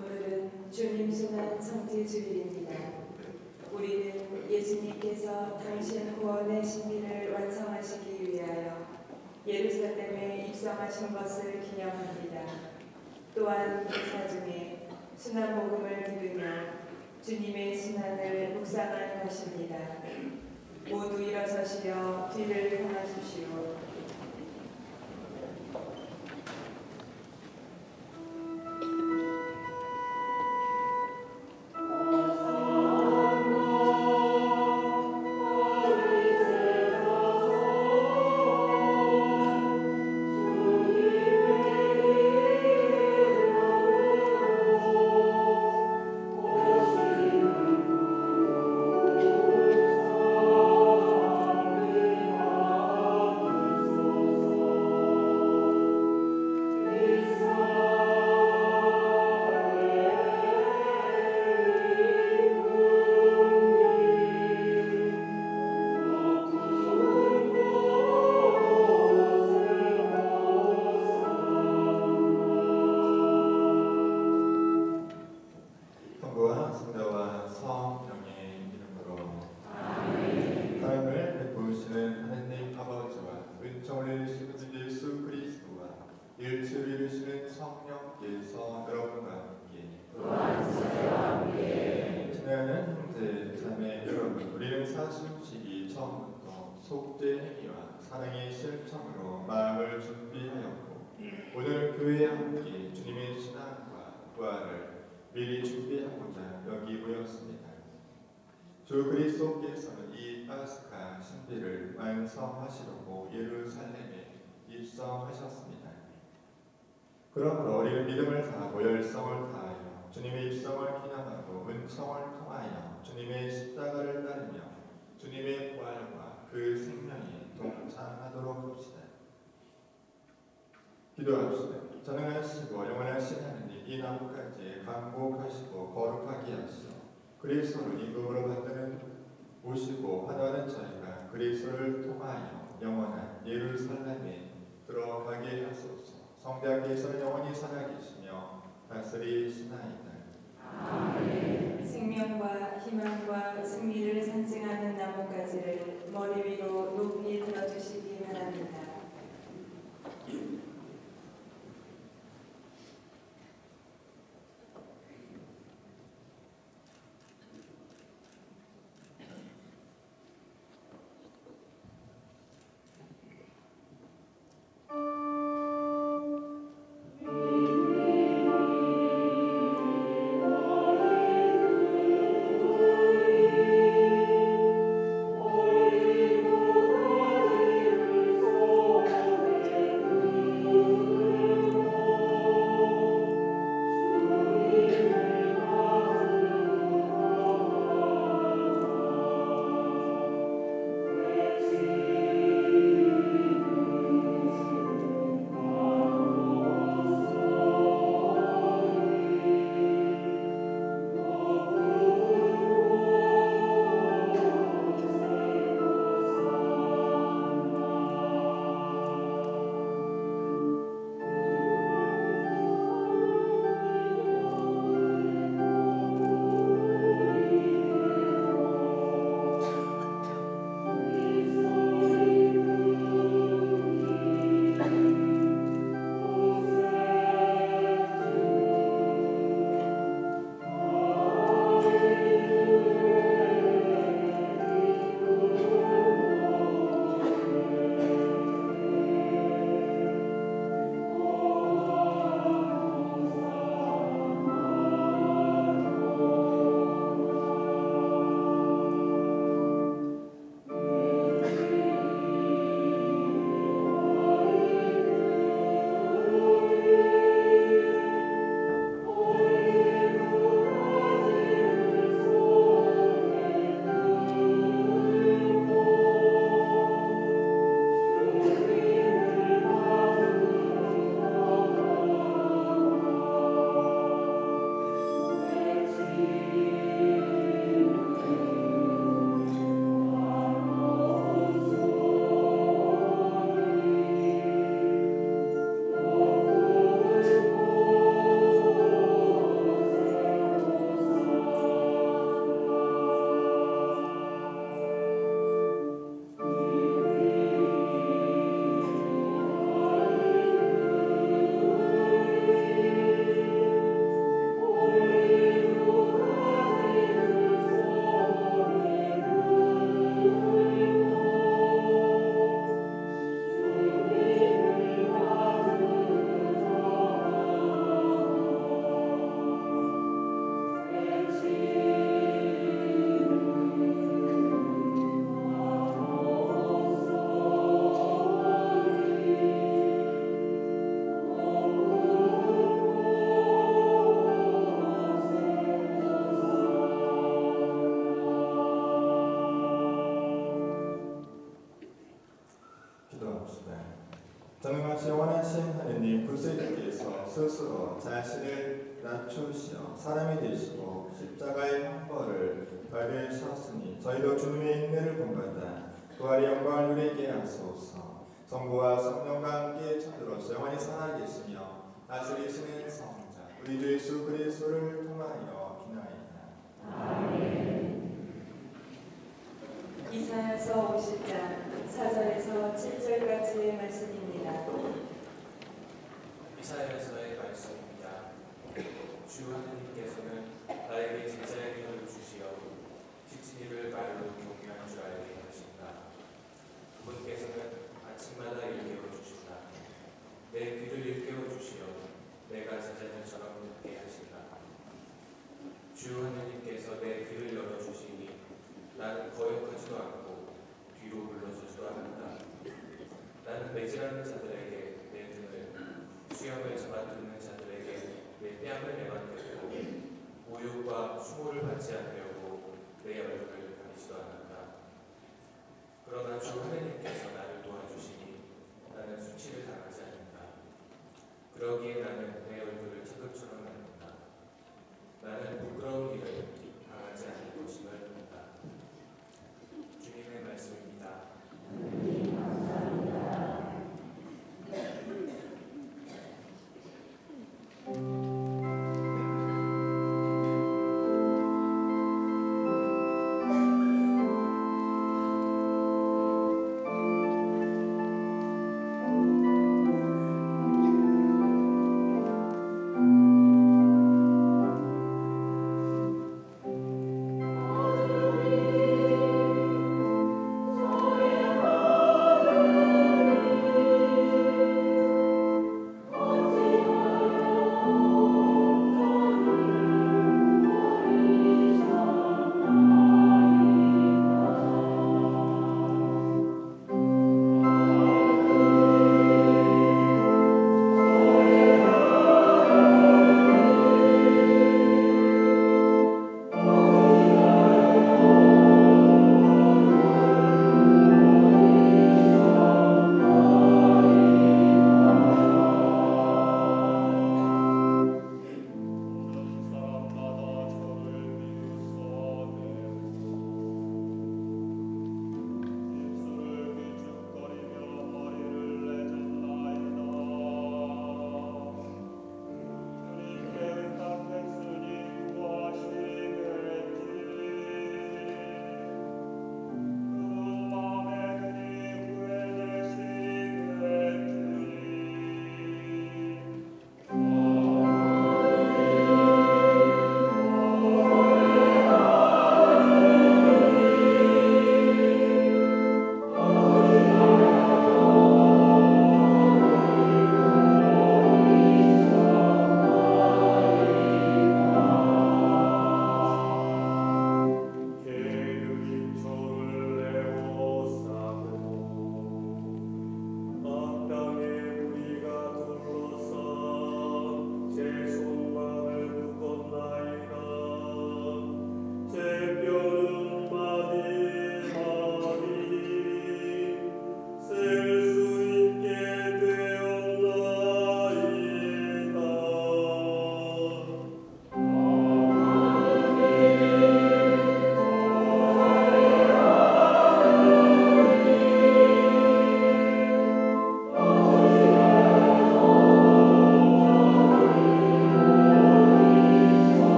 오늘은 주님 순환 성지주일입니다. 우리는 예수님께서 당신 구원의 신비를 완성하시기 위하여 예루살렘에 입성하신 것을 기념합니다. 또한 제사 중에 순환복음을 들으며 주님의 순환을 묵상할 것입니다. 모두 일어서시려 뒤를 향하십시오. 속죄 행위와 사랑의 실천으로 마음을 준비하였고 오늘 교회에 함께 주님의 신앙과 부활을 미리 준비하고자 여기 모였습니다. 주 그리스도께서는 이 파스카 신비를 완성하시려고 예루살렘에 입성하셨습니다. 그러므로 우리는 믿음을 다하고 열성을 다하여 주님의 입성을 기념하고 은총을 통하여 주님의 십자가를 따르며 주님의 부활과 그 생명에 동참하도록 합시다. 기도합시다. 전능하시고 영원하신 하느님, 이 나무까지 강복하시고 거룩하게 하시오. 그리스도를 임금으로 받드는 모시고 환호하는 저희가 그리스도를 통하여 영원한 예루살렘에 들어가게 하소서. 성자께서는 영원히 살아계시며 다스리시나이다. 아멘. 생명과 희망과 승리를 상징하는 나뭇가지를 머리 위로 높이 들어주시기 바랍니다. Oh 스스로 자신을 낮추시어 사람이 되시고 십자가의 형벌을 받으셨으니 저희도 주님의 인내를 본받아 부활의 영광을 누리게 하소서. 성부와 성령과 함께 천주로서 영원히 살아계시며 다스리시는 성자 우리 주 예수 그리스도를 통하여 기나이다. 아멘. 이사야서 50장 4절에서 7절까지의 말씀입니다. 이사야서의 말씀입니다. 주 하느님께서는 나에게 제자의 힘을 주시어 지친 이를 말로 격려한 줄 알게 하신다. 그분께서는 아침마다 일깨워 주신다. 내 귀를 일깨워 주시어 내가 제자들처럼 듣게 하신다. 주 하느님께서 내 귀를 열어 주시니 나는 거역하지도 않고 뒤로 물러서지도 않는다. 나는 매질하는 자들에게 내 등을, 수염을 잡아뜯는 자들에게 내 뺨을 내맡겼고 모욕과 수모를 받지 않으려고 내 얼굴을 가리지도 않았다. 그러나 주 하느님께서 나를 도와주시니 나는 수치를 당하지 않는다. 그러기에 나는 내 얼굴을 차돌처럼 만든다. 나는 부끄러운 일을 당하지 않을 것임을 믿는다. 주님의 말씀입니다.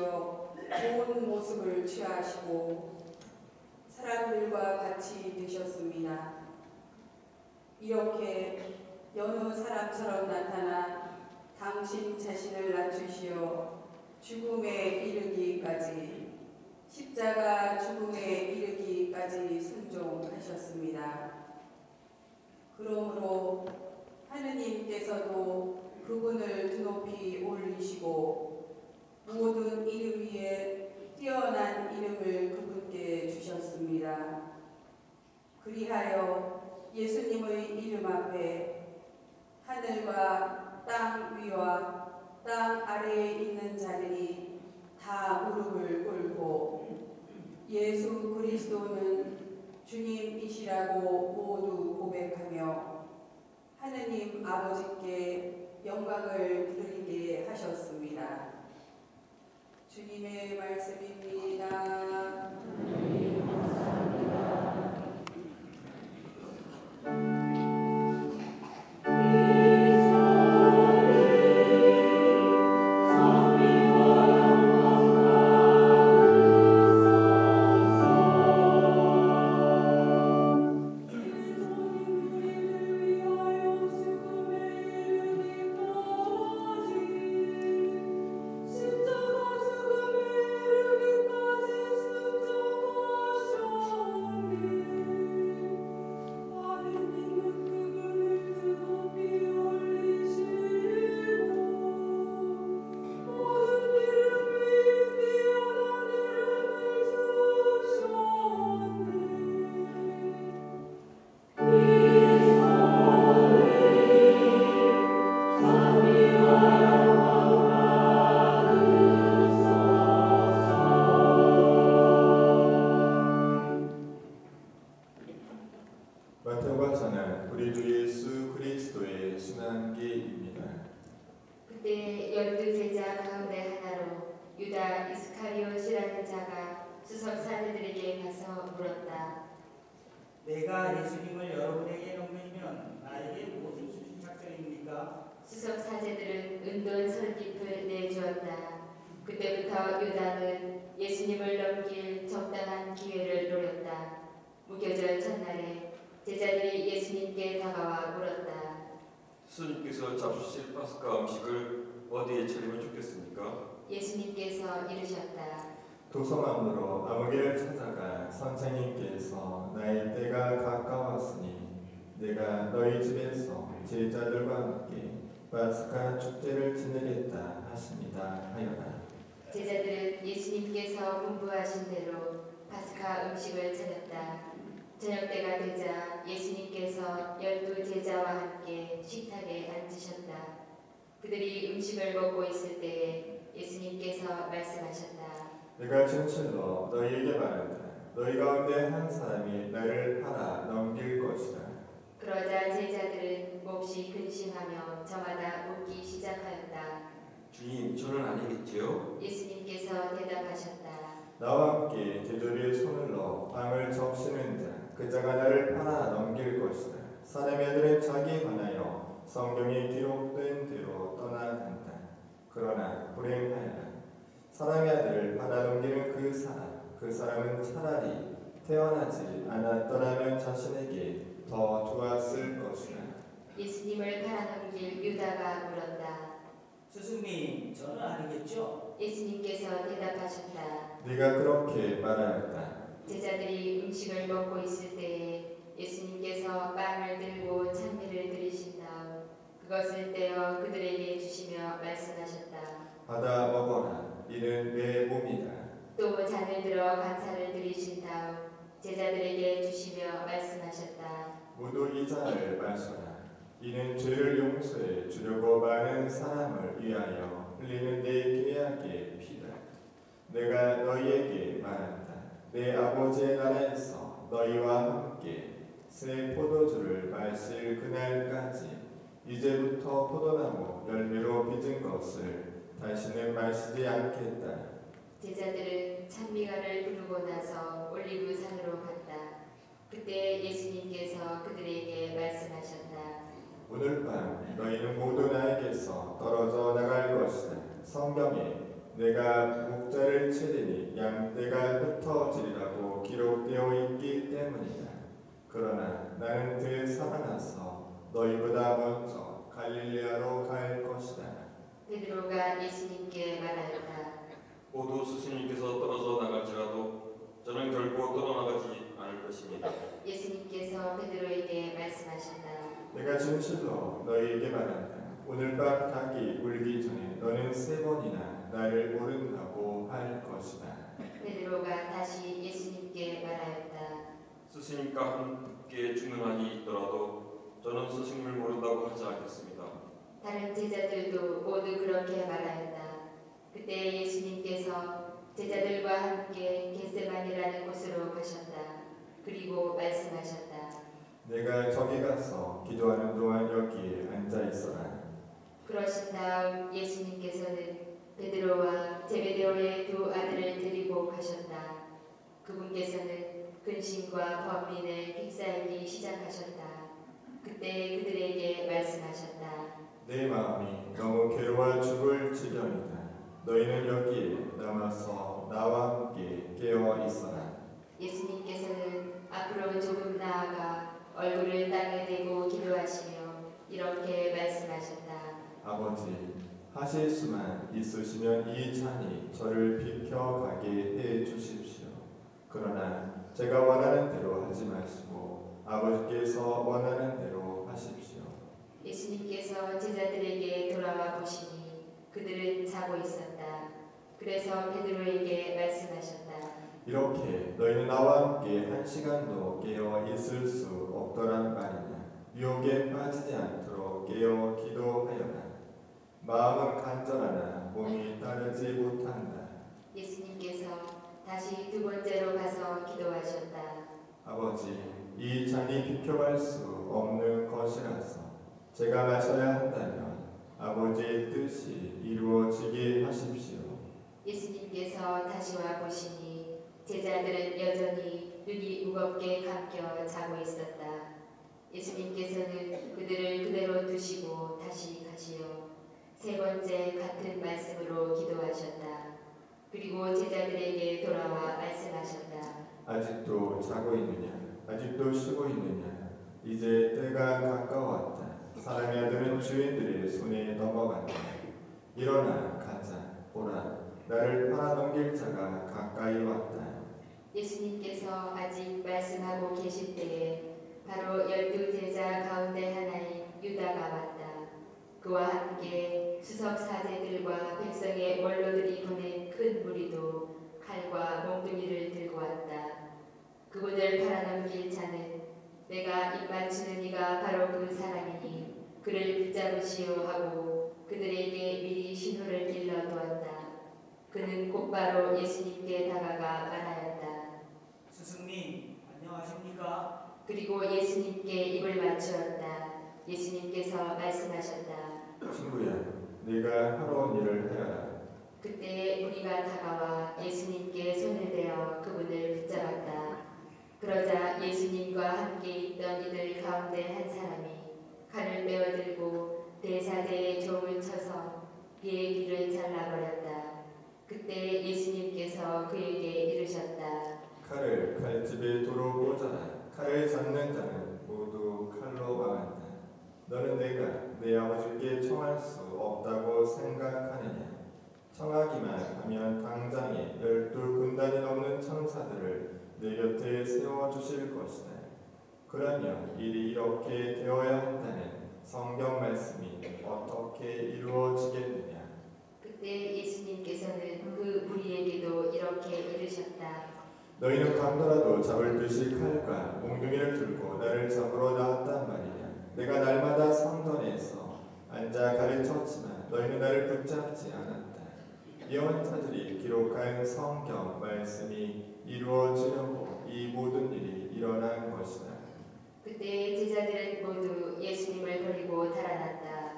주시어 좋은 모습을 취하시고 사람들과 같이 되셨습니다. 이렇게 여느 사람처럼 나타나 당신 자신을 낮추시어 죽음에 이르기까지 십자가 죽음에 이르기까지 순종하셨습니다. 그러므로 하느님께서도 그분을 드높이 올리시고 모든 이름 위에 뛰어난 이름을 그분께 주셨습니다. 그리하여 예수님의 이름 앞에 하늘과 땅 위와 땅 아래에 있는 자들이 다 무릎을 꿇고 예수 그리스도는 주님이시라고 모두 고백하며 하느님 아버지께 영광을 드리게 하셨습니다. 주님의 말씀입니다. 마태복음 전은 우리 주 예수 그리스도의 순환기입니다. 그때 12제자 가운데 하나로 유다 이스카리옷이라는 자가 수석 사제들에게 가서 물었다. 내가 예수님을 여러분에게 넘기면 나에게 무엇을 주실 작정입니까? 수석 사제들은 은돈 30깃을 내주었다. 그때부터 유다는 예수님을 넘길 적당한 기회를 노렸다. 무교절 첫날에 제자들이 예수님께 다가와 물었다. 스님께서 잡수실 파스카 음식을 어디에 차리면 좋겠습니까? 예수님께서 이르셨다. 도성함으로 아무개를 찾아가 선생님께서 나의 때가 가까웠으니 내가 너희 집에서 제자들과 함께 파스카 축제를 지내겠다 하십니다 하여라. 제자들은 예수님께서 분부하신 대로 파스카 음식을 차렸다. 저녁 때가 되자 예수님께서 12제자와 함께 식탁에 앉으셨다. 그들이 음식을 먹고 있을 때에 예수님께서 말씀하셨다. 내가 진실로 너희에게 말한다. 너희 가운데 한 사람이 나를 팔아 넘길 것이다. 그러자 제자들은 몹시 근심하며 저마다 묻기 시작하였다. 주님, 저는 아니겠지요? 예수님께서 대답하셨다. 나와 함께 제자리에 손을 넣어 빵을 접시는 자 그 자가 나를 팔아 넘길 것이다. 사람의 아들은 자기에 관하여 성경에 기록된 대로 떠나간다. 그러나 불행하여라. 사람의 아들을 팔아 넘기는 그 사람은 차라리 태어나지 않았더라면 자신에게 더 좋았을 것이다. 예수님을 팔아넘길 유다가 물었다. 스승님, 저는 아니겠죠? 예수님께서 대답하셨다. 네가 그렇게 말하였다. 제자들이 음식을 먹고 있을 때에 예수님께서 빵을 들고 찬미를 드리신 다음 그것을 떼어 그들에게 주시며 말씀하셨다. 받아 먹어라. 이는 내 몸이다. 또 잔을 들어 감사를 드리신 다음 제자들에게 주시며 말씀하셨다. 모두 이 잔을 마셔라. 이는 죄를 용서해 주려고 많은 사람을 위하여 흘리는 내 계약의 피다. 내가 너희에게 말한다. 내 아버지의 나라에서 너희와 함께 새 포도주를 마실 그날까지 이제부터 포도나무 열매로 빚은 것을 다시는 마시지 않겠다. 제자들은 찬미가를 부르고 나서 올리브산으로 갔다. 그때 예수님께서 그들에게 말씀하셨다. 오늘 밤 너희는 모두 나에게서 떨어져 나갈 것이다. 성경에 내가 목자를 치리니 양떼가 흩어지리라고 기록되어 있기 때문이다. 그러나 나는 더 살아나서 너희보다 먼저 갈릴리아로 갈 것이다. 베드로가 예수님께 말하였다. 모두 스승님께서 떨어져 나갈지라도 저는 결코 떠나가지 않을 것입니다. 예수님께서 베드로에게 말씀하셨다. 내가 진실로 너희에게 말한다. 오늘 밤 닭이 울기 전에 너는 3번이나 나를 모른다고 할 것이다. 베드로가 다시 예수님께 말하였다. 스승님과 함께 죽는 한이 있더라도 저는 스승님을 모른다고 하지 않겠습니다. 다른 제자들도 모두 그렇게 말하였다. 그때 예수님께서 제자들과 함께 겟세마니라는 곳으로 가셨다. 그리고 말씀하셨다. 내가 저기 가서 기도하는 동안 여기에 앉아 있어라. 그러신 다음 예수님께서는 베드로와 제베데오의 2 아들을 데리고 가셨다. 그분께서는 근심과 번민을 픽사하기 시작하셨다. 그때 그들에게 말씀하셨다. 내 마음이 너무 괴로워 죽을 지경이다. 너희는 여기에 남아서 나와 함께 깨어 있어라. 예수님께서는 앞으로 조금 나아가 얼굴을 땅에 대고 기도하시며 이렇게 말씀하셨다. 아버지, 하실 수만 있으시면 이 잔이 저를 비켜가게 해 주십시오. 그러나 제가 원하는 대로 하지 마시고 아버지께서 원하는 대로 하십시오. 예수님께서 제자들에게 돌아와 보시니 그들은 자고 있었다. 그래서 베드로에게 말씀하셨다. 이렇게 너희는 나와 함께 1시간도 깨어 있을 수 없더란 말이냐. 유혹에 빠지지 않도록 깨어 기도하여라. 마음은 간절하나 몸이 따르지 못한다. 예수님께서 다시 2번째로 가서 기도하셨다. 아버지, 이 잔이 비켜갈 수 없는 것이라서 제가 마셔야 한다면 아버지의 뜻이 이루어지게 하십시오. 예수님께서 다시 와 보시니 제자들은 여전히 눈이 무겁게 감겨 자고 있었다. 예수님께서는 그들을 그대로 두시고 다시 가시어 3번째 같은 말씀으로 기도하셨다. 그리고 제자들에게 돌아와 말씀하셨다. 아직도 자고 있느냐? 아직도 쉬고 있느냐? 이제 때가 가까웠다. 사람의 아들은 주인들의 손에 넘어간다. 일어나 가자. 보라, 나를 팔아넘길 자가 가까이 왔다. 예수님께서 아직 말씀하고 계실 때에 바로 12제자 가운데 하나인 유다가 왔다. 그와 함께 수석 사제들과 백성의 원로들이 보낸 큰 무리도 칼과 몽둥이를 들고 왔다. 그분을 팔아넘길 자는 내가 입맞추는 이가 바로 그 사람이니 그를 붙잡으시오 하고 그들에게 미리 신호를 일러두었다. 그는 곧바로 예수님께 다가가 말하였다. 스승님, 안녕하십니까? 그리고 예수님께 입을 맞추었다. 예수님께서 말씀하셨다. 친구야, 네가 하러 온 일을 해라. 그때 무리가 다가와 예수님께 손을 대어 그분을 붙잡았다. 그러자 예수님과 함께 있던 이들 가운데 한 사람이 칼을 빼어들고 대사제의 종을 쳐서 그의 귀를 잘라버렸다. 그때 예수님께서 그에게 이르셨다. 칼을 칼집에 도로 꽂아라. 칼을 잡는 자는 모두 칼로 망한다. 너는 내가 내 아버지께 청할 수 없다고 생각하느냐? 청하기만 하면 당장에 12군단이 넘는 천사들을 내 곁에 세워주실 것이다. 그러면 일이 이렇게 되어야 한다는 성경 말씀이 어떻게 이루어지겠느냐? 그때 예수님께서는 그 무리에게도 이렇게 이르셨다. 너희는 강도라도 잡을 듯이 칼과 몽둥이를 들고 나를 잡으러 나왔단 말이냐. 내가 날마다 성전에서 앉아 가르쳤지만 너희는 나를 붙잡지 않았다. 예언자들이 기록한 성경 말씀이 이루어지려고 이 모든 일이 일어난 것이다. 그때 제자들은 모두 예수님을 버리고 달아났다.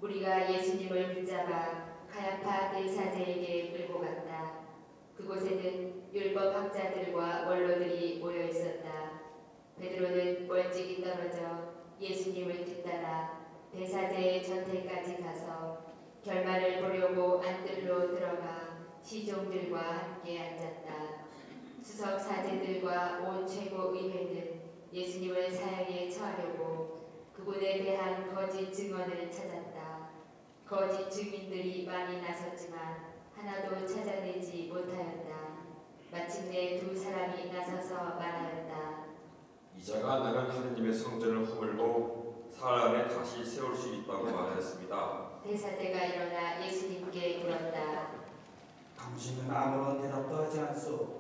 무리가 예수님을 붙잡아 가야파 대사제에게 끌고 갔다. 그곳에는 율법학자들과 원로들이 모여 있었다. 베드로는 멀찍이 떨어져 예수님을 뒤따라 대사제의 전태까지 가서 결말을 보려고 안뜰로 들어가 시종들과 함께 앉았다. 수석 사제들과 온 최고의회는 예수님을 사형에 처하려고 그분에 대한 거짓 증언을 찾았다. 거짓 증인들이 많이 나섰지만 하나도 찾아내지 못하였다. 마침내 두 사람이 나서서 말하였다. 이자가 나는 하느님의 성전을 허물고 사흘 안에 다시 세울 수 있다고 말하였습니다. 대사제가 일어나 예수님께 물었다. 당신은 아무런 대답도 하지 않소.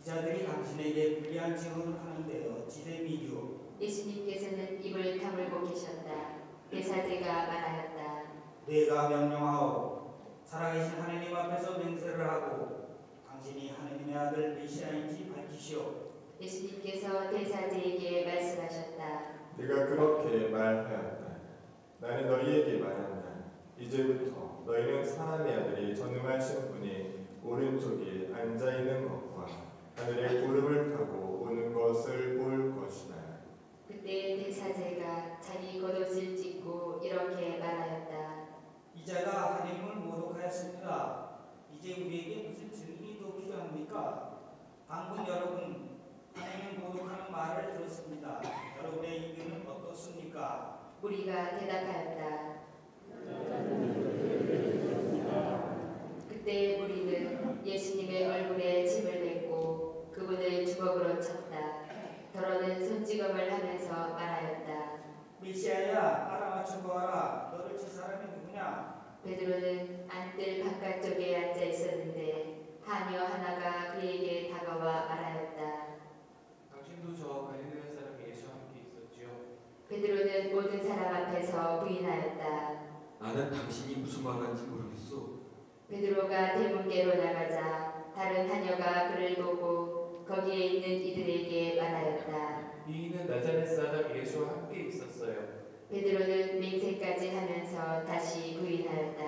이자들이 당신에게 불리한 증언을 하는데 어찌 됨이뇨? 예수님께서는 입을 다물고 계셨다. 대사제가 말하였다. 내가 명령하오. 살아계신 하느님 앞에서 맹세를 하고 당신이 하느님의 아들 메시아인지 밝히시오. 예수님께서 대사제에게 말씀하셨다. 네가 그렇게 말하였다. 나는 너희에게 말한다. 이제부터 너희는 사람의 아들이 전능하신 분이 오른쪽에 앉아있는 것과 하늘의 구름을 타고 오는 것을 볼 것이다. 그때 대사제가 자기 겉옷을 찢고 이렇게 말하였다. 이자가 하느님을 모독하였습니다. 이제 우리에게 무슨 증인이 더 필요합니까? 방금 여러분 하느님을 모독하는 말을 들었습니다. 여러분의 의견은 어떻습니까? 우리가 대답하였다. 그때 우리는 예수님의 얼굴에 침을 뱉고 그분을 주먹으로 쳤다. 더러는 손찌검을 하면서 말하였다. 메시아야, 알아맞혀 보아라. 너를 친 사람이 누구냐? 베드로는 안뜰 바깥쪽에 앉아 있었는데 하녀 하나가 그에게 다가와 말하였다. 당신도 저 갈릴레아 사람 예수와 함께 있었지요. 베드로는 모든 사람 앞에서 부인하였다. 나는 당신이 무슨 말하는지 모르겠소. 베드로가 대문께로 나가자 다른 하녀가 그를 보고 거기에 있는 이들에게 말하였다. 이는 나자렛 사람 예수와 함께 있었어요. 베드로는 맹세까지 하면서 다시 부인하였다.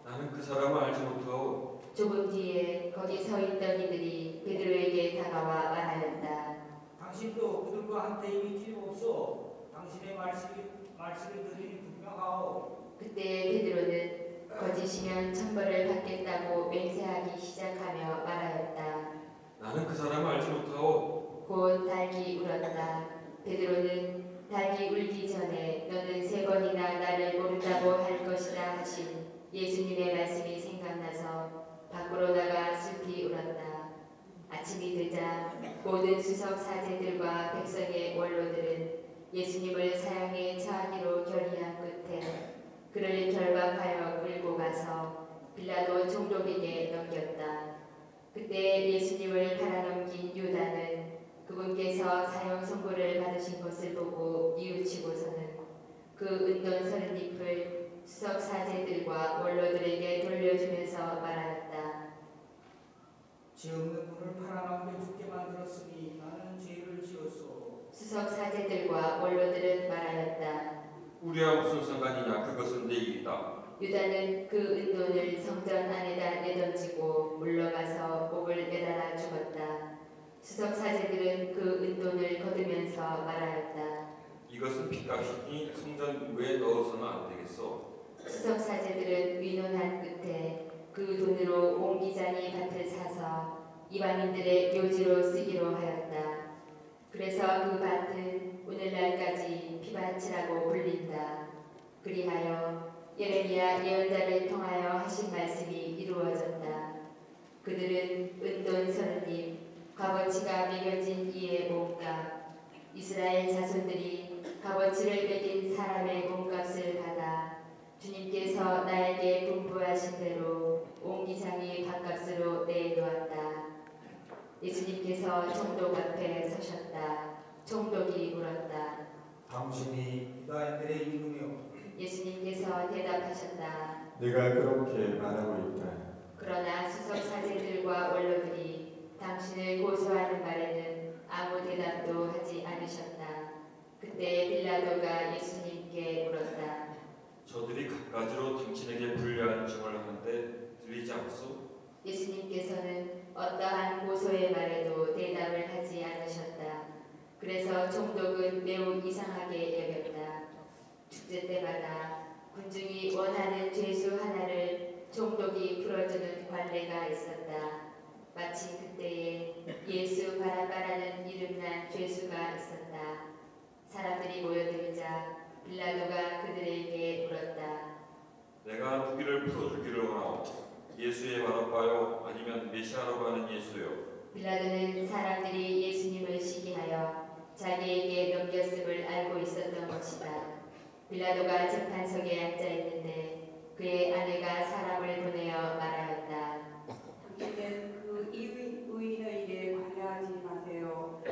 나는 그 사람을 알지 못하오. 조금 뒤에 거기 서 있던 이들이 베드로에게 다가와 말하였다. 당신도 그들과 한때 입이 틀림없소. 당신의 말씀을 들으니 분명하오. 그때 베드로는 거짓이면 천벌을 받겠다고 맹세하기 시작하며 말하였다. 나는 그 사람을 알지 못하오. 곧 닭이 울었다. 베드로는 닭이 울기 전에 너는 3번이나 나를 모른다고 할 것이다 하신 예수님의 말씀이 생각나서 밖으로 나가 슬피 울었다. 아침이 되자 모든 수석 사제들과 백성의 원로들은 예수님을 사형에 처하기로 결의한 끝에 그를 결박하여 끌고 가서 빌라도 총독에게 넘겼다. 그때 예수님을 팔아넘긴 유다는 그분께서 사형 선고를 받으신 것을 보고 뉘우치고서는 그 은돈 30잎을 수석 사제들과 원로들에게 돌려주면서 말하였다. 죄 없는 분을 팔아넘겨 죽게 만들었으니 나는 죄를 지었소. 수석 사제들과 원로들은 말하였다. 우리와 무슨 상관이냐? 그것은 내 일이다. 유다는 그 은돈을 성전 안에다 내던지고 물러가서 목을 매달아 죽었다. 수석 사제들은 그 은돈을 거두면서 말하였다. 이것은 핏값이니 성전 외에 넣어서는 안 되겠소. 수석 사제들은 의논한 끝에 그 돈으로 온 기장이 밭을 사서 이방인들의 묘지로 쓰기로 하였다. 그래서 그 밭은 오늘날까지 피밭이라고 불린다. 그리하여 예레미야 예언자를 통하여 하신 말씀이 이루어졌다. 그들은 은돈 30잎, 값어치가 매겨진 이의 몸값, 이스라엘 자손들이 값어치를 매긴 사람의 몸값을 받아 주님께서 나에게 분부하신 대로 온 기장이 밥값으로 내놓았다. 예수님께서 총독 앞에 서셨다. 총독이 물었다. 당신이 유다인들의 임금이요. 예수님께서 대답하셨다. 네가 그렇게 말하고 있다. 그러나 수석 사제들과 원로들이 당신을 고소하는 말에는 아무 대답도 하지 않으셨다. 그때 빌라도가 예수님께 물었다. 저들이 갖가지로 당신에게 불리한 증언을 하는데 들리지 않소? 예수님께서는 어떠한 고소의 말에도 대답을 하지 않으셨다. 그래서 총독은 매우 이상하게 여겼다. 축제 때마다 군중이 원하는 죄수 하나를 총독이 풀어주는 관례가 있었다. 마침 그때에 예수 바라바라는 이름난 죄수가 있었다. 사람들이 모여들자 빌라도가 그들에게 물었다. 내가 누구를 풀어주기를 원하오? 예수의 바라바요 아니면 메시아라고 하는 예수요? 빌라도는 사람들이 예수님을 시기하여 자기에게 넘겼음을 알고 있었던 것이다. 빌라도가 재판석에 앉아 있는데 그의 아내가 사람을 보내어 말하였다. 당신은 그 의인의 일에 관여하지 마세요.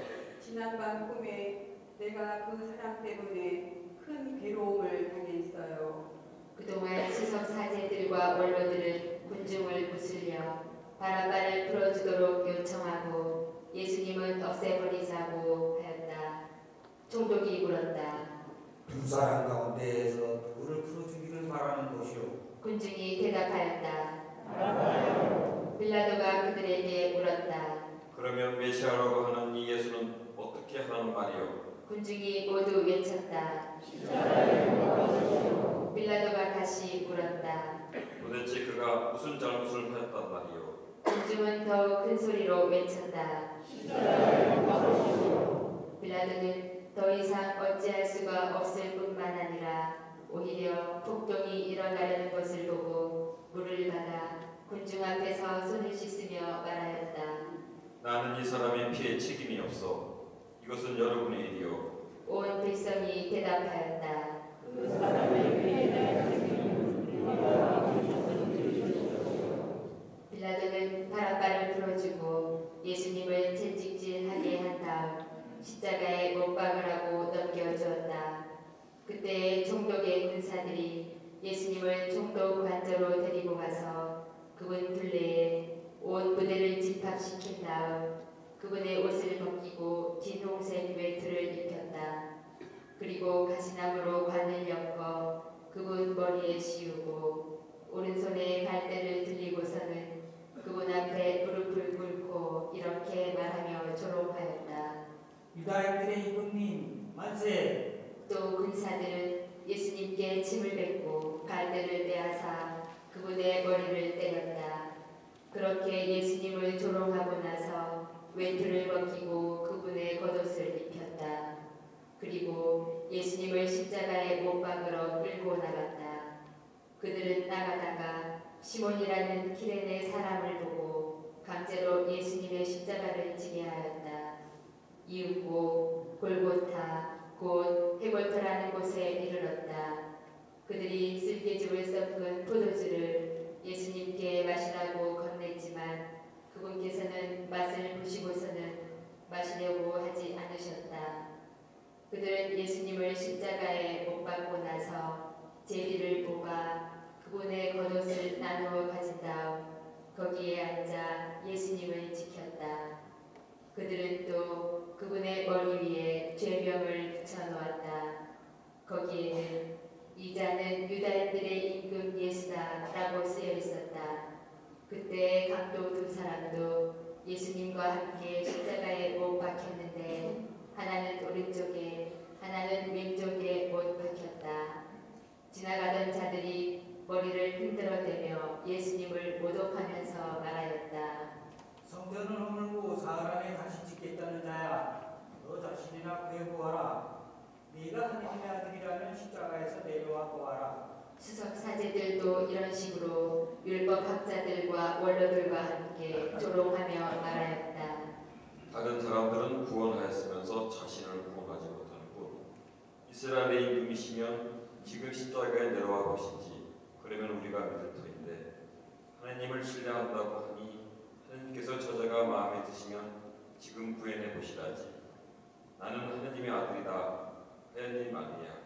지난밤 꿈에 내가 그 사람 때문에 큰 괴로움을 당했어요. 그동안 수석 사제들과 원로들은 군중을 부슬려 바라바를 풀어주도록 요청하고 예수님은 없애버리자고 하였다. 총독이 물었다. 두 사람 가운데에서 누구를 풀어주기를 바라는 것이오? 군중이 대답하였다. 빌라도가 그들에게 물었다. 그러면 메시아라고 하는 이 예수는 어떻게 하는 말이오? 군중이 모두 외쳤다. 빌라도가 다시 물었다. 도대체 그가 무슨 잘못을 하였단 말이오? 군중은 더욱 큰 소리로 외쳤다. 빌라도는 더 이상 어찌할 수가 없을 뿐만 아니라 오히려 폭동이 일어나려는 것을 보고 물을 받아 군중 앞에서 손을 씻으며 말하였다. 나는 이 사람의 피에 책임이 없어. 이것은 여러분의 일이오. 온 백성이 대답하였다. 빌라도는 바라바를 풀어주고 예수님을 채찍질하게 한 다음 십자가에 못 박으라고 넘겨주었다. 그때 총독의 군사들이 예수님을 총독 관저로 데리고 가서 그분 둘레에 온 부대를 집합시킨 다음 그분의 옷을 벗기고 진홍색 외투를 입혔다. 그리고 가시나무로 관을 엮어 그분 머리에 씌우고 오른손에 갈대를 들리고서는 그분 앞에 무릎을 꿇고 이렇게 말하며 조롱하였다. 유다인들의 이분님 만세! 또 군사들은 예수님께 침을 뱉고 갈대를 빼앗아 그분의 머리를 때렸다. 그렇게 예수님을 조롱하고 나서 외투를 벗기고 그분의 겉옷을 입혔다. 그리고 예수님을 십자가에 못 박으러 끌고 나갔다. 그들은 나가다가 시몬이라는 키레네 사람을 보고 강제로 예수님의 십자가를 지게 하였다. 이윽고 골고타 곧 해골터라는 곳에 이르렀다. 그들이 쓸개죽을 섞은 포도주를 예수님께 마시라고 건넸지만 그분께서는 맛을 보시고서는 마시려고 하지 않으셨다. 그들은 예수님을 십자가에 못 박고 나서 제비를 뽑아 그분의 겉옷을 나누어 가진 다음 거기에 앉아 예수님을 지켰다. 그들은 또 그분의 머리 위에 죄명을 붙여놓았다. 거기에는 이 자는 유다인들의 임금 예수다 라고 쓰여 있었다. 그때 강도 두 사람도 예수님과 함께 십자가에 못 박혔는데 하나는 오른쪽에 하나는 왼쪽에 못 박혔다. 지나가던 자들이 머리를 흔들어대며 예수님을 모독하면서 말하였다. 성전을 허물고 사흘 안에 다시 짓겠다는 자야, 너 자신이나 회고하라. 네가 하나님의 아들이라면 십자가에서 내려와 보아라. 수석 사제들도 이런 식으로 율법학자들과 원로들과 함께 조롱하며 말하였다. 다른 사람들은 구원하였으면서 자신을 구원하지 못하는군. 이스라엘의 임금이시면 지금 십자가에 내려와 보시지. 그러면 우리가 믿을 터인데 하나님을 신뢰한다고 하니 하나님께서 저자가 마음에 드시면 지금 구해내 보시라지. 나는 하나님의 아들이다. 하나님 아니야.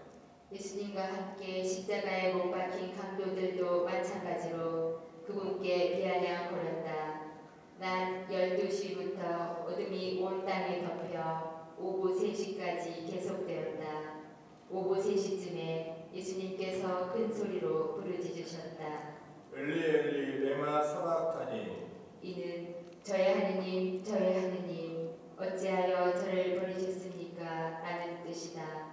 예수님과 함께 십자가에 못 박힌 강도들도 마찬가지로 그분께 비아냥 거렸다. 낮 12시부터 어둠이 온 땅에 덮여 오후 3시까지 계속되었다. 오후 3시쯤에 예수님께서 큰 소리로 부르짖으셨다. 엘리 엘리 레마 사박타니. 이는 저의 하느님 저의 하느님 어찌하여 저를 버리셨습니까? 라는 뜻이다.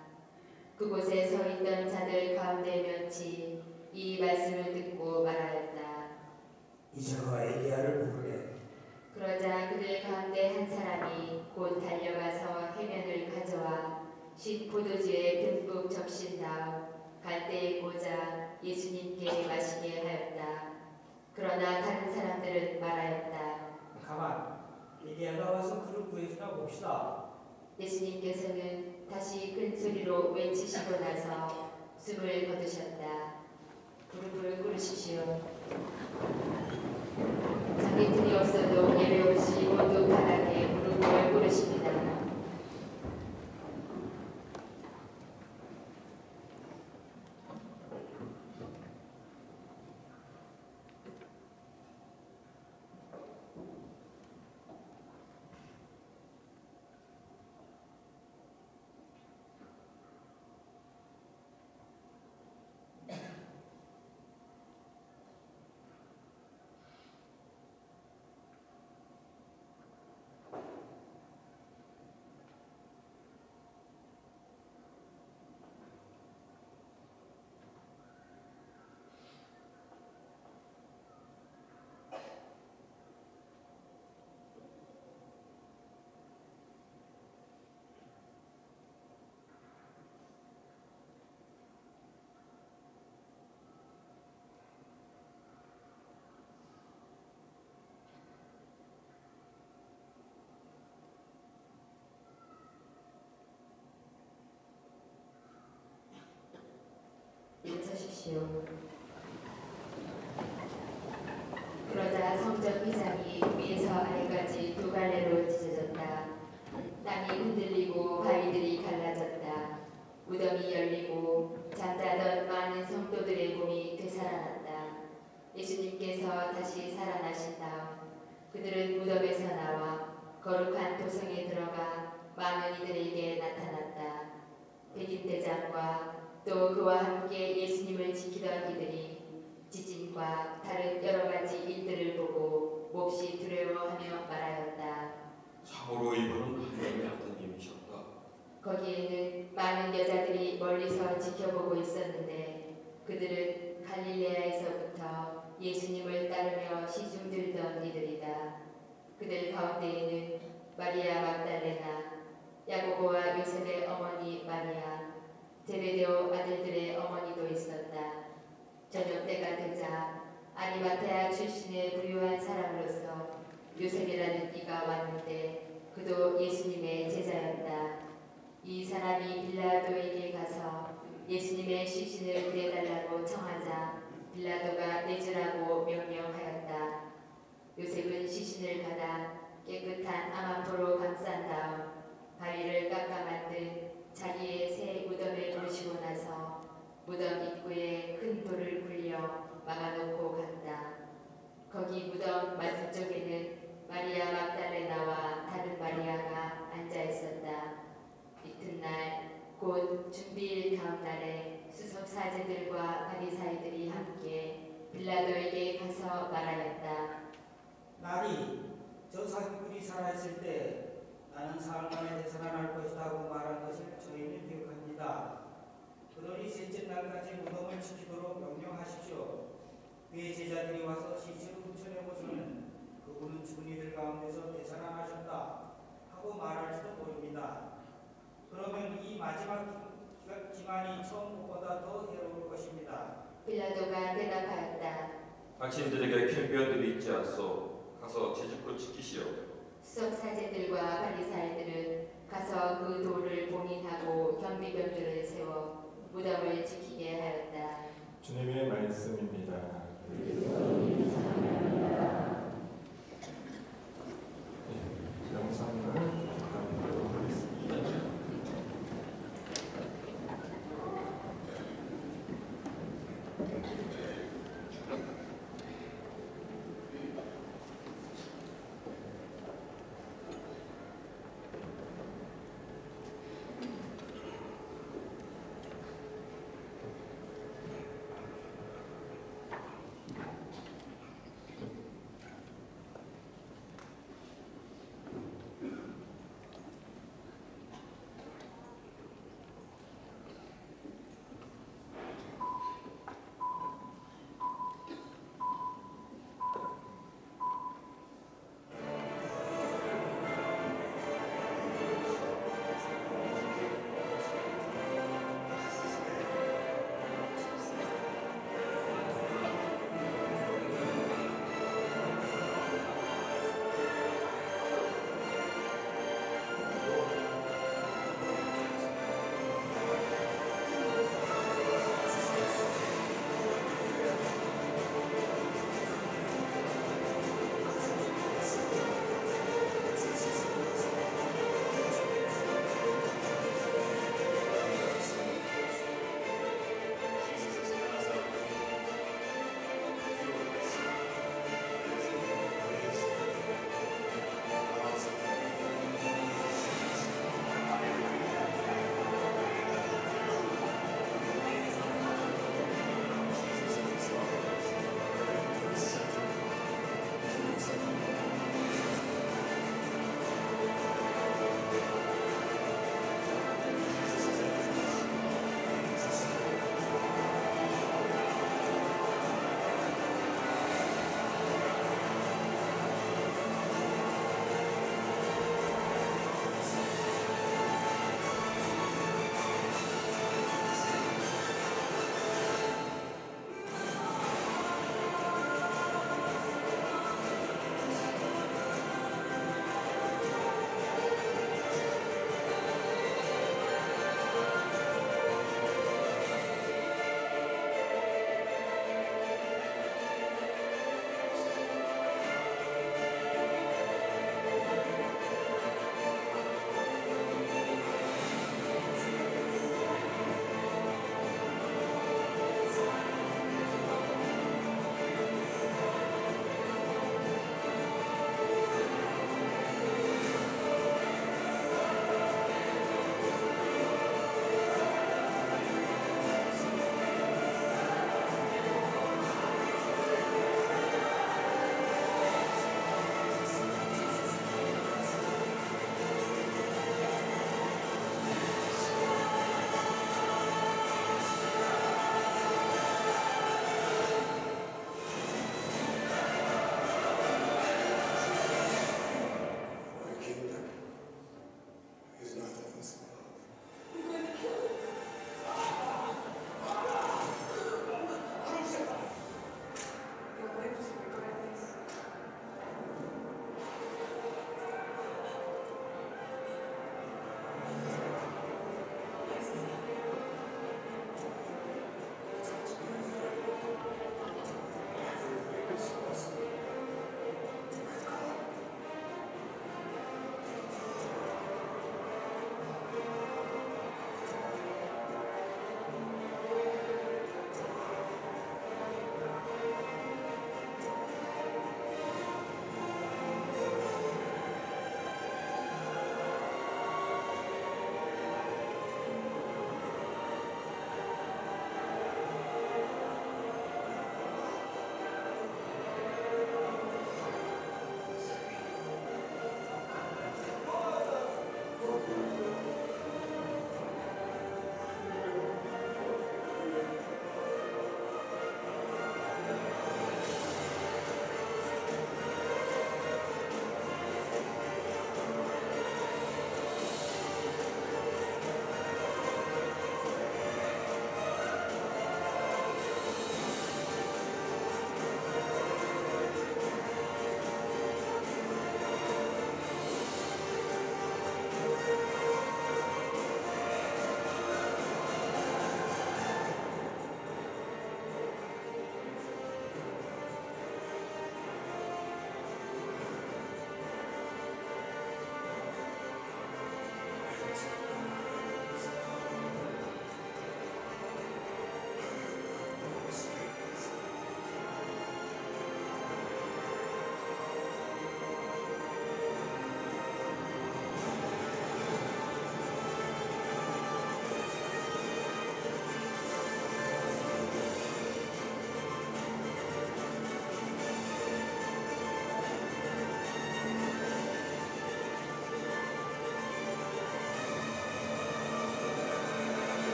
그곳에 서 있던 자들 가운데 몇이 이 말씀을 듣고 말하였다. 이제가 엘리야를 부르래. 그러자 그들 가운데 한 사람이 곧 달려가서 해면을 가져와 신 포도주에 듬뿍 적신 다음 갈대에 꽂아 예수님께 마시게 하였다. 그러나 다른 사람들은 말하였다. 가만, 엘리야가 와서 그를 구해주나 봅시다. 예수님께서는 다시 큰 소리로 외치시고 나서 숨을 거두셨다. 무릎을 꿇으십시오. 자기들이 없어도 예배 없이 모두 바닥에 무릎을 꿇으십니다. 일어서십시오. 그러자 성전 휘장이 위에서 아래까지 두 갈래로 찢어졌다. 땅이 흔들리고 바위들이 갈라졌다. 무덤이 열리고 잠자던 많은 성도들의 몸이 되살아났다. 예수님께서 다시 살아나신 다음 그들은 무덤에서 나와 거룩한 도성에 들어가 많은 이들에게 나타났다. 백인대장과 또 그와 함께 예수님을 지키던 이들이 지진과 다른 여러 가지 일들을 보고 몹시 두려워하며 말하였다. 참으로 이분은 하나님의 아드님이셨다. 거기에는 많은 여자들이 멀리서 지켜보고 있었는데 그들은 갈릴레아에서부터 예수님을 따르며 시중 들던 이들이다. 그들 가운데에는 마리아 막달레나, 야고보와 요셉의 어머니 마리아, 제베데오 아들들의 어머니도 있었다. 저녁 때가 되자 아리마테아 출신의 부유한 사람으로서 요셉이라는 이가 왔는데 그도 예수님의 제자였다. 이 사람이 빌라도에게 가서 예수님의 시신을 내달라고 청하자 빌라도가 내주라고 명령하였다. 요셉은 시신을 받아 깨끗한 암암포로 감싼 다음 바위를 깎아 만든 자기의 새 무덤에 모시고 나서 무덤 입구에 큰 돌을 굴려 막아놓고 갔다. 거기 무덤 맞은쪽에는 마리아 막달레나와 다른 마리아가 앉아 있었다. 이튿날 곧 준비일 다음 날에 수석 사제들과 바리사이들이 함께 빌라도에게 가서 말하였다. 날이 저 사기꾼이 살아있을 때 나는 사흘 만에 되살아날 것이다 하고 말한 것을 저희는 기억합니다. 그러니 셋째 날까지 무덤을 지키도록 명령하십시오. 그의 제자들이 와서 시체를 훔쳐내고서는 그분은 죽은 이들 가운데서 되살아나셨다 하고 말할지도 모릅니다. 그러면 이 마지막 기만이 처음보다 더 해로울 것입니다. 빌라도가 대답하였다. 당신들에게 편견들이 있지 않소. 가서 제주껏 지키시오. 수석 사제들과 바리사이들은 가서 그 돌을 봉인하고 경비병들을 세워 무덤을 지키게 하였다. 주님의 말씀입니다. 영상을 감도록 하겠습니다.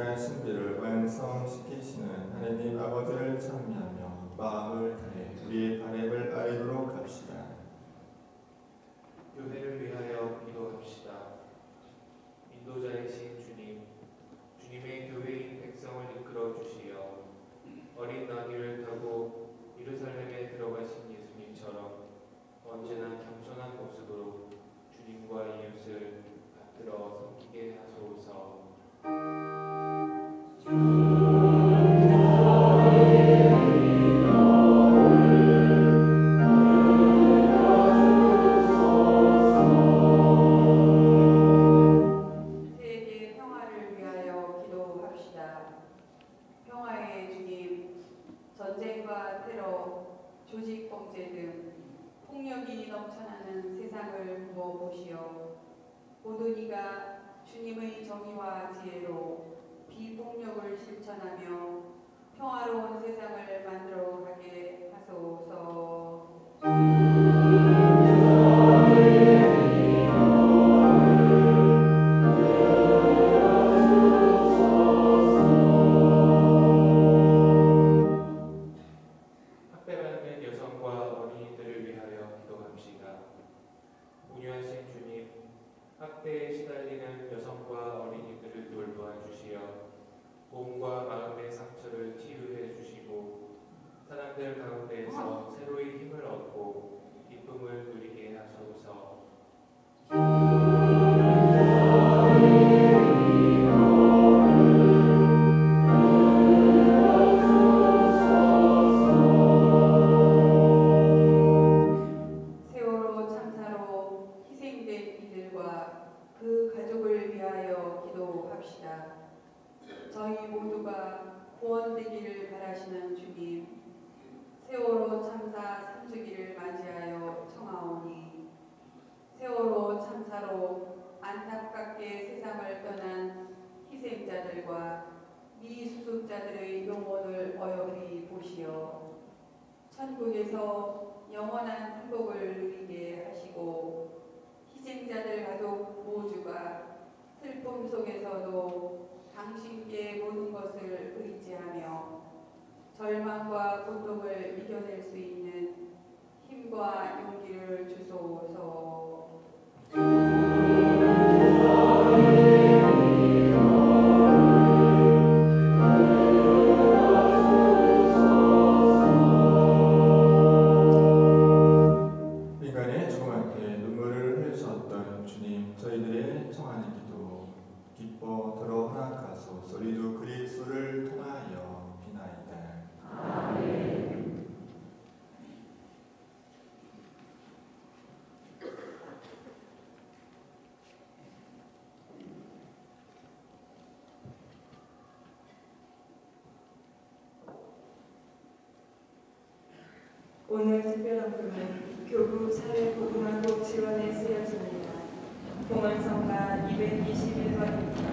이스라엘 신비를 완성시키시는 하나님 아버지를 찬미하며 마음을 다해 우리의 바램을 아뢰도록 합시다. 교회를 위하여 기도합시다. 인도자이신 주님, 주님의 교회인 백성을 이끌어 주시어 어린 나귀를 타고 예루살렘에 들어가신 예수님처럼 언제나 겸손한 모습으로 주님과 이웃을 받들어 섬기게 하소서. 세계 평화를 위하여 기도합시다. 평화의 주님, 전쟁과 테러, 조직범죄 등 폭력이 넘쳐나는 세상을 부어보시어 모든 이가 주님의 정의와 지혜로 비폭력을 실천하며 평화로운 세상을 만들어가게 하소서. 학대받는 여성과 어린이들을 위하여 기도합시다. 온유하신 주님, 학대에 시달리는 여성과 어린이들을 돌보아 주시어 몸과 마음의 상처를 치유해 주시고 사람들 가운데에서 새로이 힘을 얻고 기쁨을 누리게 하소서. 세월호 참사로 희생된 이들과 그 가족을 위하여 기도합시다. 저희 모두가 구원되기를 바라시는 주님, 세월호 참사 3주기를 맞이하여 청하오니 세월호 참사로 안타깝게 세상을 떠난 희생자들과 미수습자들의 영혼을 어여삐 보시어 천국에서 영원한 행복을 누리게 하시고 희생자들 가족 모두가 슬픔 속에서도 당신께 모든 것을 의지하며 절망과 고통을 이겨낼 수 있는 힘과 용기를 주소서. 인간의 죽음 앞에 눈물을 흘리셨던 주님, 저희들의 청하는 기도 기뻐 들어 허락하소서. 우리도 그리스도를 통하여 비나이다. 아멘. 오늘 특별한 금은 교구 사회복음학국 지원에 쓰여집니다. 봉헌성가 221번입니다.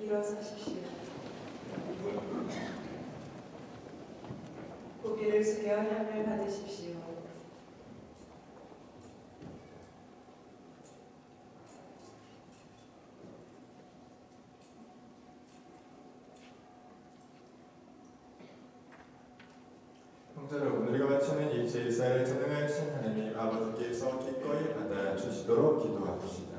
일어서십시오. 고개를 숙여 향을 받으십시오. 형제 여러분, 우리가 바치는 이 제사를 전능하신 하나님 아버지께서 기꺼이 받아 주시도록 기도합시다.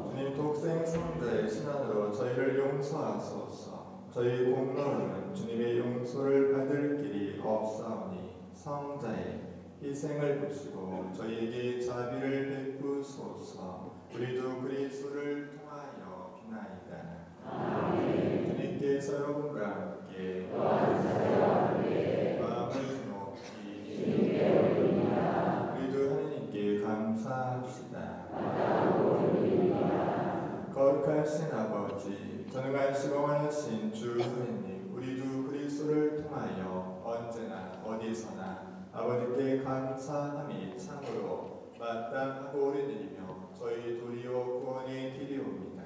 주님 독생 성자의 신안으로 저희를 용서하소서. 저희 공로는 주님의 용서를 받을 길이 없사오니 성자의 희생을 보시고 저희에게 자비를 베푸소서. 우리도 그리스도를 통하여 비나이다. 아멘. 주님께서 여러분과 함께 마음을 높이 우리도 하나님께 감사합시다. 거룩하신 아버지, 전능하시고 원하신 주 하나님, 우리도 그리스도를 통하여 언제나 어디서나 아버지께 감사함이 참으로 마땅하고 옳으니며 저희 도리어 구원에 드리옵니다.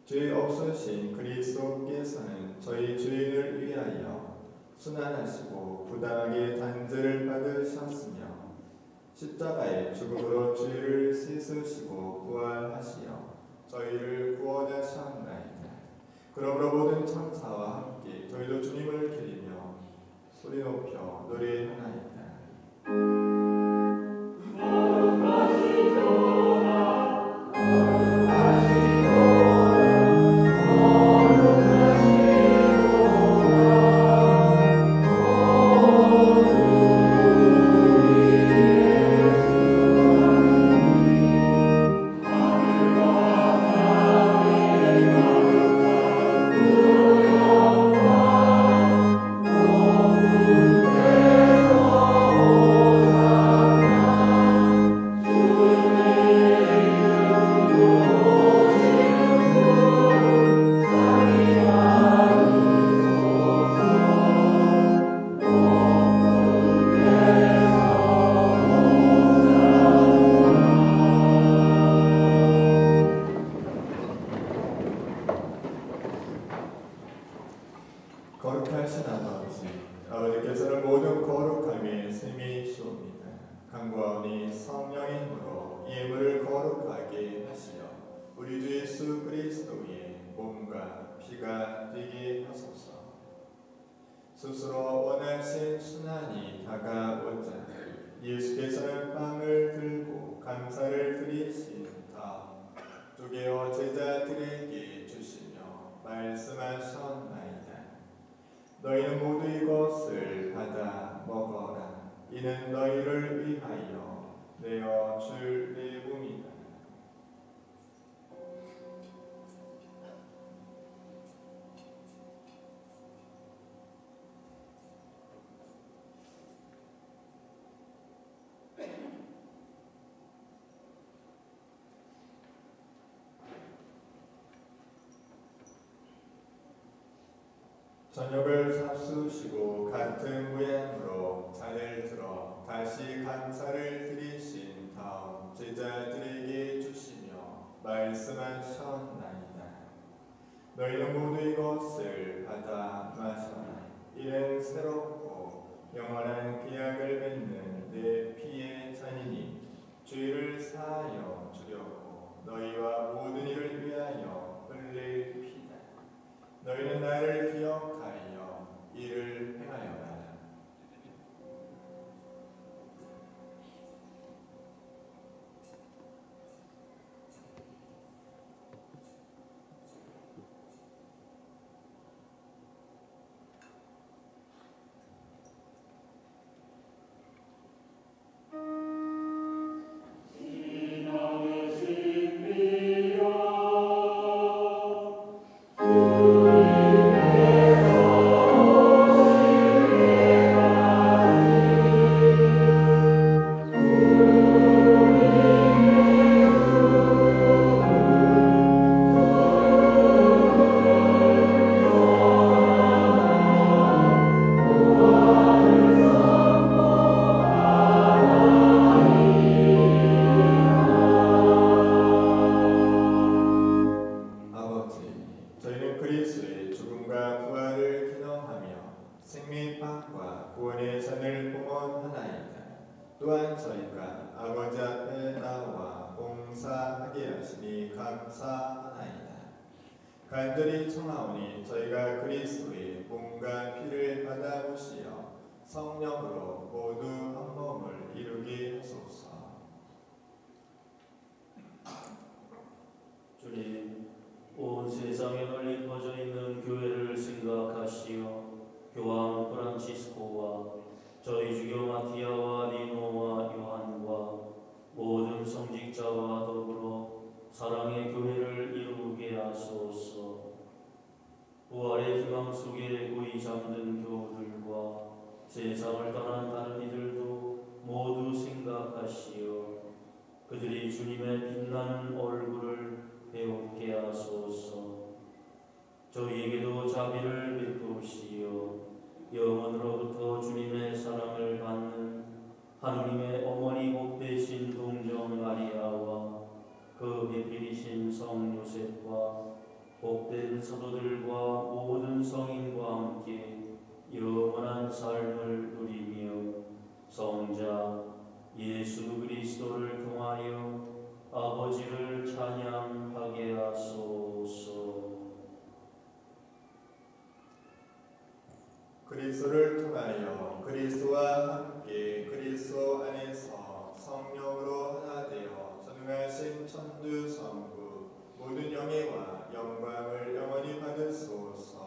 죄 없으신 그리스도께서는 저희 죄인을 위하여 순환하시고 부당하게 단죄를 받으셨으며 십자가의 죽음으로 죄를 씻으시고 부활하시어 저희를 구원하셨나이다. 그러므로 모든 천사와 함께 저희도 주님을 기리며 소리 높여 노래하나이다. 거룩하신 아버지, 아버지께서는 모든 거룩함의 셈이시옵니다. 간구하오니 성령의 힘으로 이 예물을 거룩하게 하시어 우리 주 예수 그리스도의 몸과 피가 되게 하소서. 스스로 원하신 순환이 다가오자 예수께서는 빵을 들고 감사를 드리신 다음 쪼개어 제자들에게 주시며 말씀하셨나이다. 너희는 모두 이것을 받아 먹어라. 이는 너희를 위하여 내어 줄 내 몸이다. 저녁을 잡수시고 같은 모양으로 잔을 들어 다시 감사를 드리신 다음 제자들에게 주시며 말씀하셨나이다. 너희는 모두 이것을 받아 마셔라. 이는 새롭고 영원한 계약을 맺는 내 피의 잔이니 죄를 사하여 주려고 너희와 모든 이를 위하여 흘릴 피다. 너희는 나를 기억하여 이를 행하여라. 전을 봉헌하나이다. 또한 저희가 아버지 앞에 나와 봉사하게 하시니 감사하나이다. 간절히 청하오니 저희가 그리스도의 몸과 피를 받아 보시어 성령으로 모두 한 몸을 이루게 하소서. 주님, 온 세상에 널리 퍼져 있는 교회를 생각하시어 교황 프란치스코와 저희 주교 마티아와 니노와 요한과 모든 성직자와 더불어 사랑의 교회를 이루게 하소서. 부활의 희망 속에 고이 잠든 교우들과 세상을 떠난 다른 이들도 모두 생각하시어 그들이 주님의 빛나는 얼굴을 배우게 하소서. 저희에게도 자비를 베푸시어 영원으로부터 주님의 사랑을 받는 하느님의 어머니 복되신 동정 마리아와 그 배필이신 성 요셉과 복된 성도들과 모든 성인과 함께 영원한 삶을 누리며 성자 예수 그리스도를 통하여 아버지를 찬양하게 하소서. 그리스도를 통하여 그리스도와 함께 그리스도 안에서 성령으로 하나 되어 전능하신 천주 성부 모든 영예와 영광을 영원히 받으소서.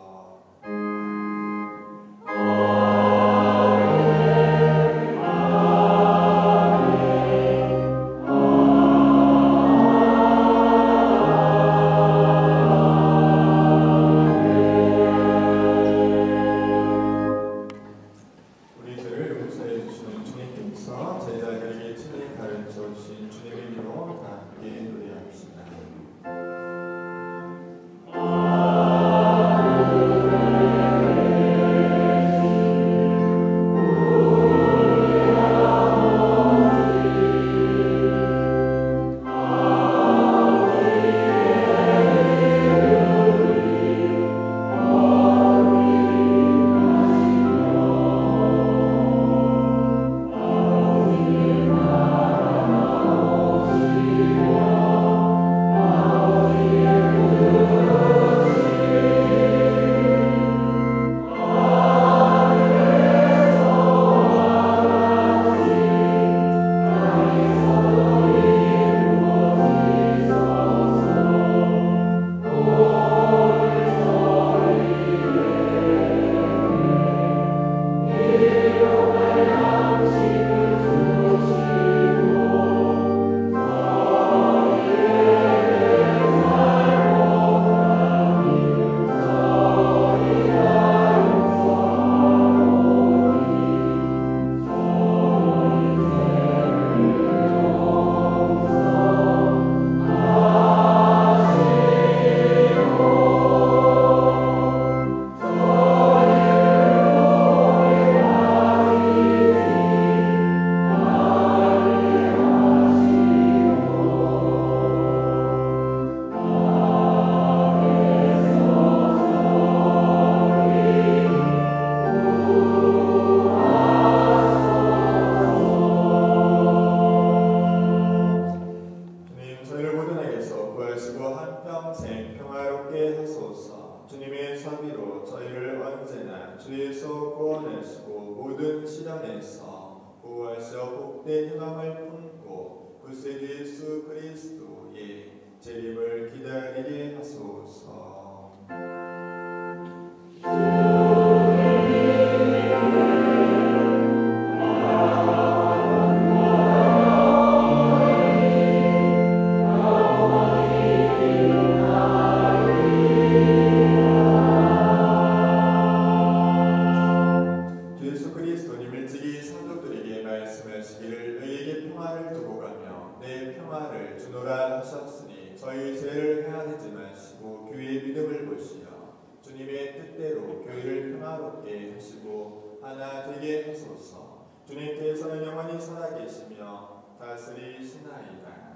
주님께서는 영원히 살아계시며 다스리시나이다.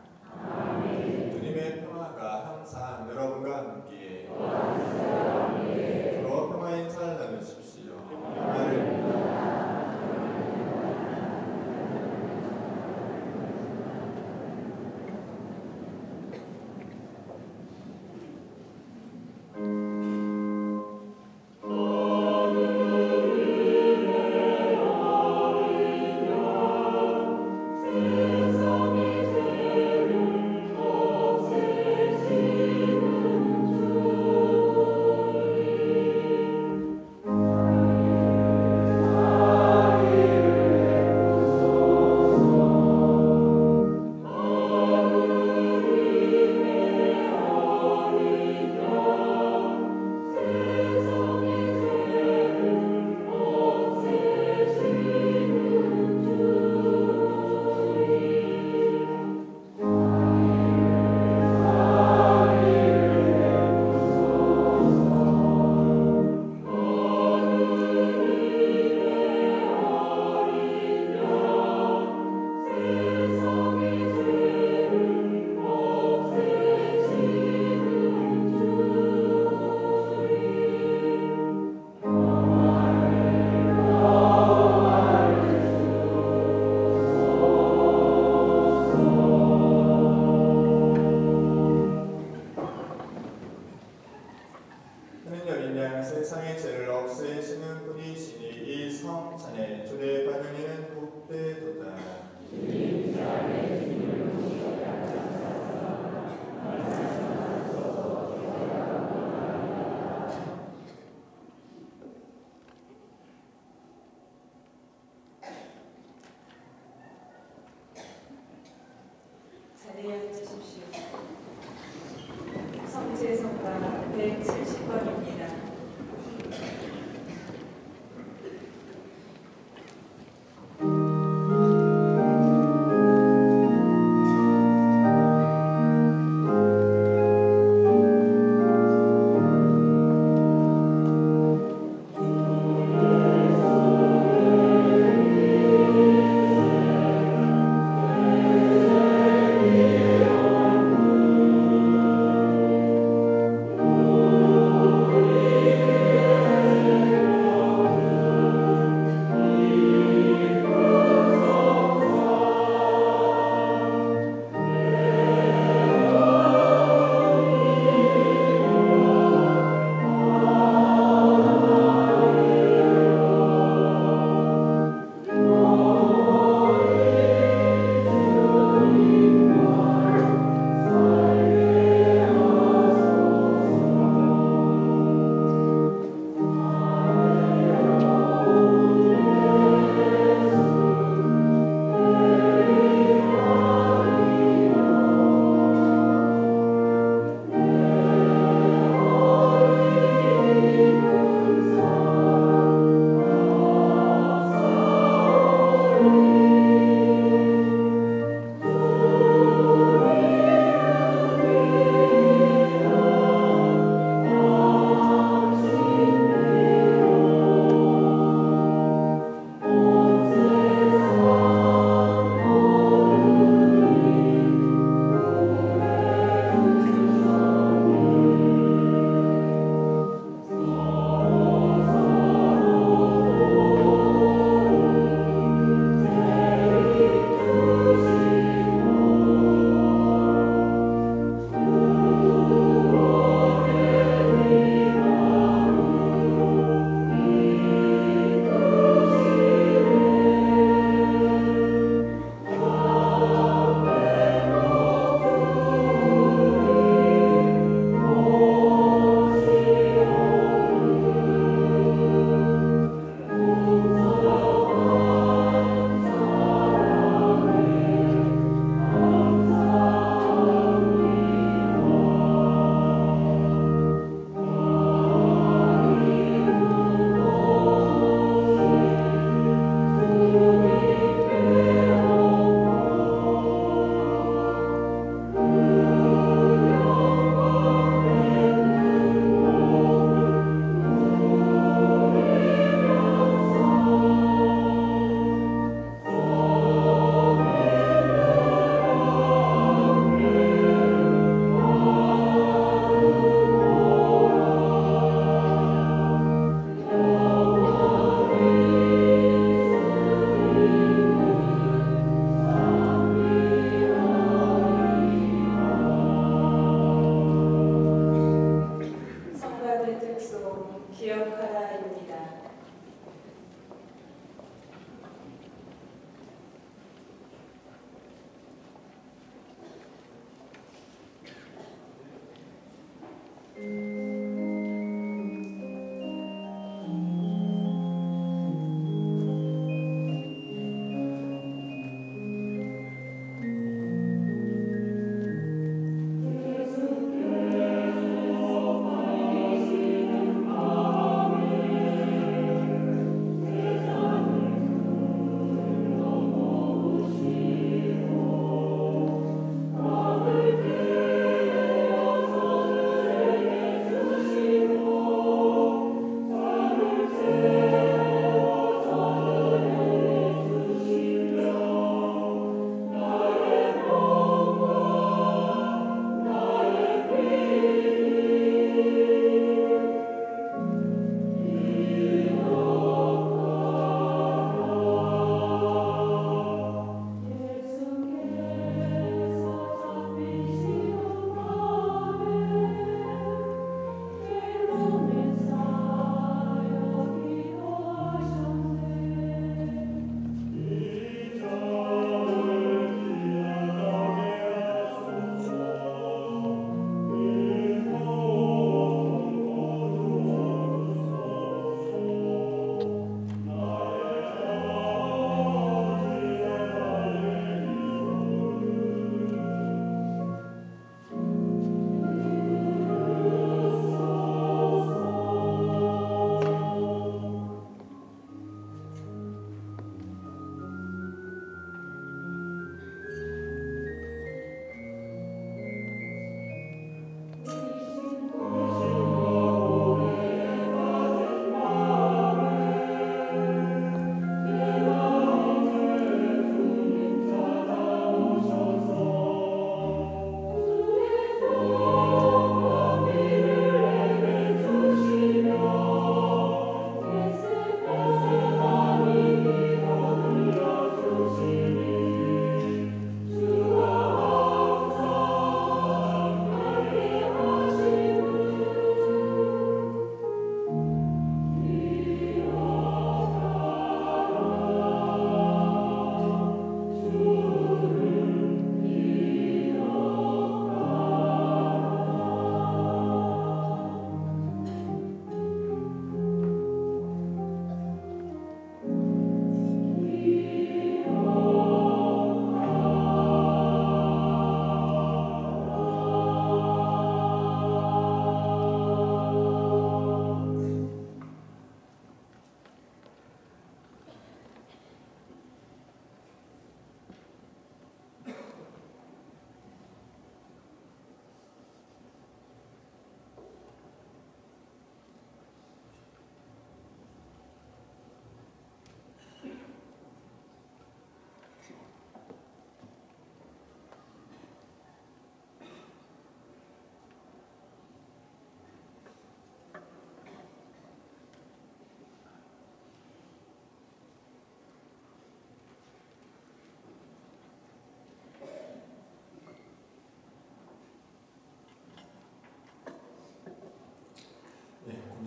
주님의 평화가 항상 여러분과 함께 서로 평화의 인사를 나누십시오. 평화를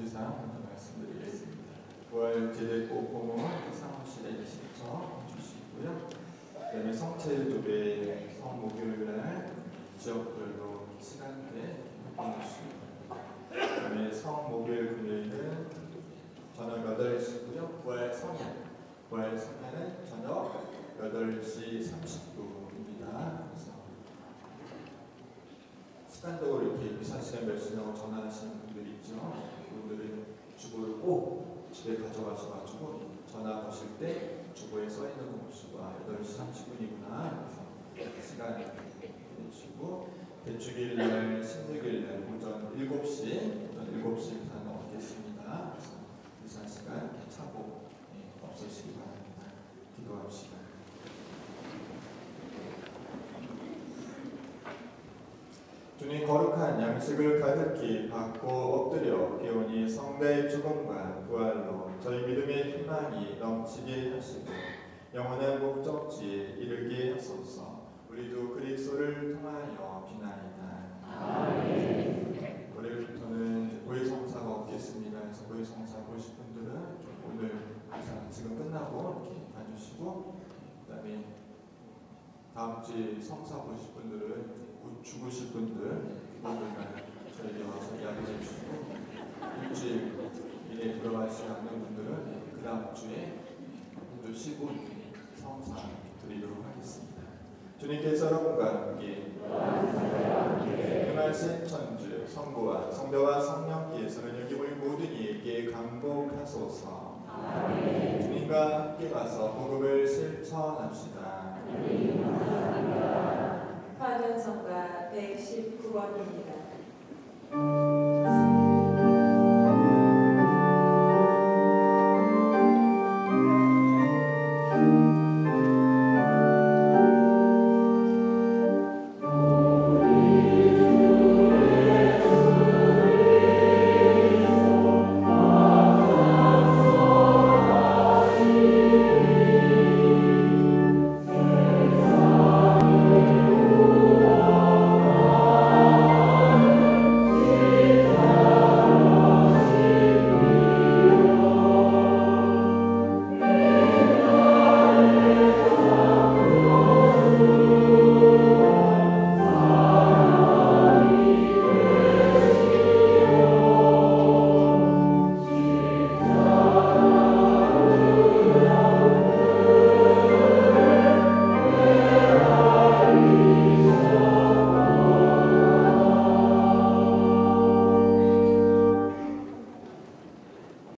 공지사항 먼저 말씀드리겠습니다. 부활 제대국 공무원 사무실에 신청 주시고요. 그다음에 성체일조배 성목요일날 지역별로 시간대 보내주시고, 그다음에 성목요일 금요일은 저녁 8시고요. 부활 성야는 저녁 8시 30분입니다. 그래서 습관적으로 이렇게 미사 시간 몇 시냐고 전화하시는 분들이 있죠. 그분들은 주보를 꼭 집에 가져가셔가지고 전화 거실 때 주보에 써 있는 거 보시고 8시 30분이구나. 그래서 시간 내주시고, 대축일날 신득일날 오전 7시 미사는 없겠습니다. 그래서 미사 시간 차고 없으시기 바랍니다. 기도합시다. 주님, 거룩한 양식을 가득히 받고 엎드려 배우니 성자의 죽음과 부활로 저희 믿음의 희망이 넘치게 하시고 영원한 목적지에 이르게 하소서. 우리도 그리스도를 통하여 비나이다. 아멘. 올해부터는 고해성사가 없겠습니다. 그래서 고해성사 보실 분들은 오늘 지금 끝나고 이렇게 봐주시고, 그다음에 다음 주에 성사 보실 분들은 죽으실 분들 그분들만 저에게 와서 이야기해 주시고, 일주일 이내 들어가지 않는 분들은 그 다음 주에 좀 쉬고 성사 드리도록 하겠습니다. 주님께서 여러분과 함께 금하신 천주 성부와 성자와 성령께서는 여기 올 모든 이에게 강복하소서. 주님과 함께 가서 복음을 실천합시다. 화전성가 119번입니다.